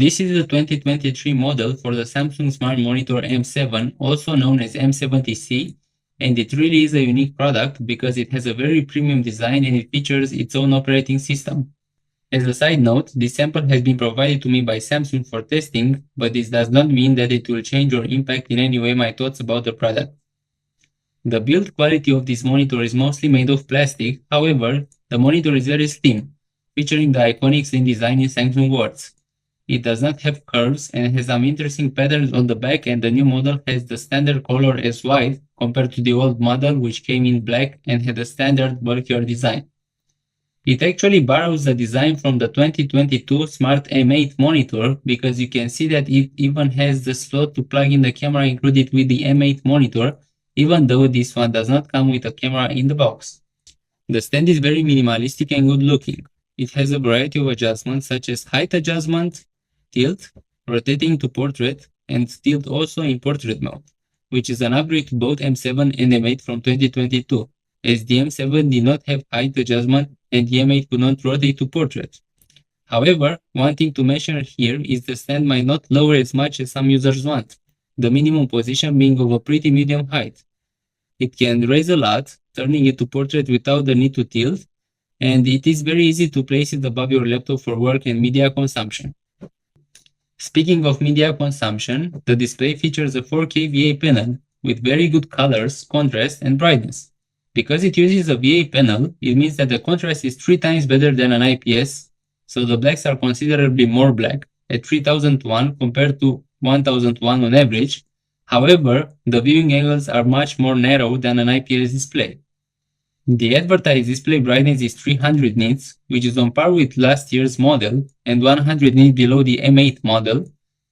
This is the 2023 model for the Samsung Smart Monitor M7, also known as M70C, and it really is a unique product because it has a very premium design and it features its own operating system. As a side note, this sample has been provided to me by Samsung for testing, but this does not mean that it will change or impact in any way my thoughts about the product. The build quality of this monitor is mostly made of plastic, however, the monitor is very slim, featuring the iconic slim design in Samsung words. It does not have curves and has some interesting patterns on the back, and the new model has the standard color as white compared to the old model which came in black and had a standard bulkier design. It actually borrows the design from the 2022 Smart M8 monitor because you can see that it even has the slot to plug in the camera included with the M8 monitor, even though this one does not come with a camera in the box. The stand is very minimalistic and good looking. It has a variety of adjustments such as height adjustment, tilt, rotating to portrait, and tilt also in portrait mode, which is an upgrade to both M7 and M8 from 2022, as the M7 did not have height adjustment and the M8 could not rotate to portrait. However, one thing to mention here is the stand might not lower as much as some users want, the minimum position being of a pretty medium height. It can raise a lot, turning it to portrait without the need to tilt, and it is very easy to place it above your laptop for work and media consumption. Speaking of media consumption, the display features a 4K VA panel with very good colors, contrast, and brightness. Because it uses a VA panel, it means that the contrast is 3 times better than an IPS, so the blacks are considerably more black, at 3001 compared to 1001 on average. However, the viewing angles are much more narrow than an IPS display. The advertised display brightness is 300 nits, which is on par with last year's model and 100 nits below the M8 model.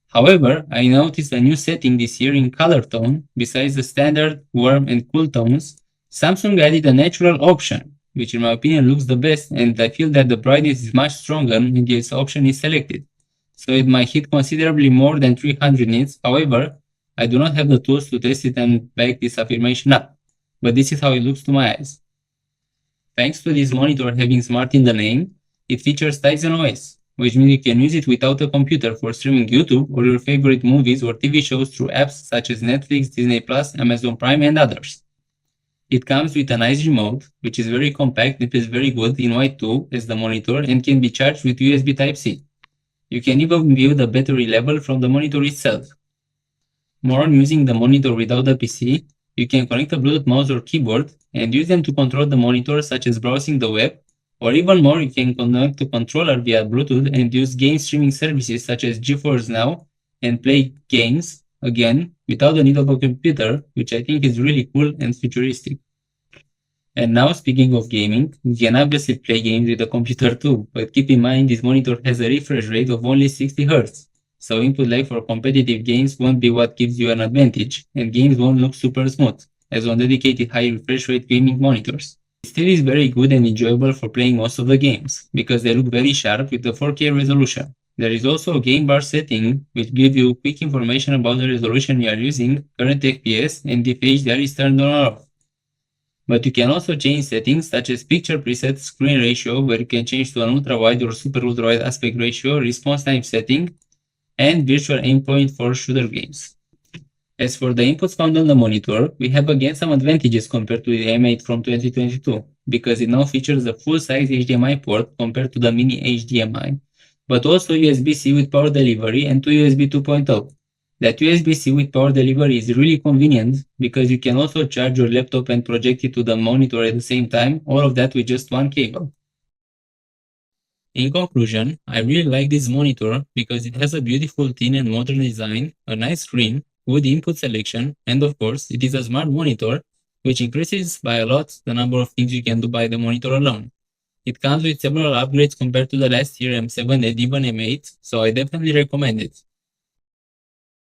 However, I noticed a new setting this year in color tone. Besides the standard, warm, and cool tones, Samsung added a natural option, which in my opinion looks the best, and I feel that the brightness is much stronger when this option is selected. So it might hit considerably more than 300 nits. However, I do not have the tools to test it and back this affirmation up, but this is how it looks to my eyes. Thanks to this monitor having smart in the name, it features Tizen OS, which means you can use it without a computer for streaming YouTube or your favorite movies or TV shows through apps such as Netflix, Disney+, Amazon Prime, and others. It comes with a nice remote, which is very compact and is very good in white too as the monitor and can be charged with USB Type-C. You can even view the battery level from the monitor itself. More on using the monitor without the PC, you can connect a Bluetooth mouse or keyboard and use them to control the monitor, such as browsing the web, or even more, you can connect a controller via Bluetooth and use game streaming services such as GeForce Now and play games, again, without the need of a computer, which I think is really cool and futuristic. And now, speaking of gaming, you can obviously play games with a computer too, but keep in mind this monitor has a refresh rate of only 60 Hz. So input lag for competitive games won't be what gives you an advantage, and games won't look super smooth, as on dedicated high refresh rate gaming monitors. It still is very good and enjoyable for playing most of the games, because they look very sharp with the 4K resolution. There is also a game bar setting, which gives you quick information about the resolution you are using, current FPS, and if HDR is turned on or off. But you can also change settings such as picture preset, screen ratio, where you can change to an ultra-wide or super ultra-wide aspect ratio, response time setting, and virtual aimpoint for shooter games. As for the inputs found on the monitor, we have again some advantages compared to the M8 from 2022, because it now features a full-size HDMI port compared to the mini HDMI, but also USB-C with power delivery and 2 USB 2.0. That USB-C with power delivery is really convenient because you can also charge your laptop and project it to the monitor at the same time, all of that with just one cable. In conclusion, I really like this monitor because it has a beautiful thin and modern design, a nice screen, good input selection, and of course, it is a smart monitor, which increases by a lot the number of things you can do by the monitor alone. It comes with several upgrades compared to the last year M7 and even M8, so I definitely recommend it.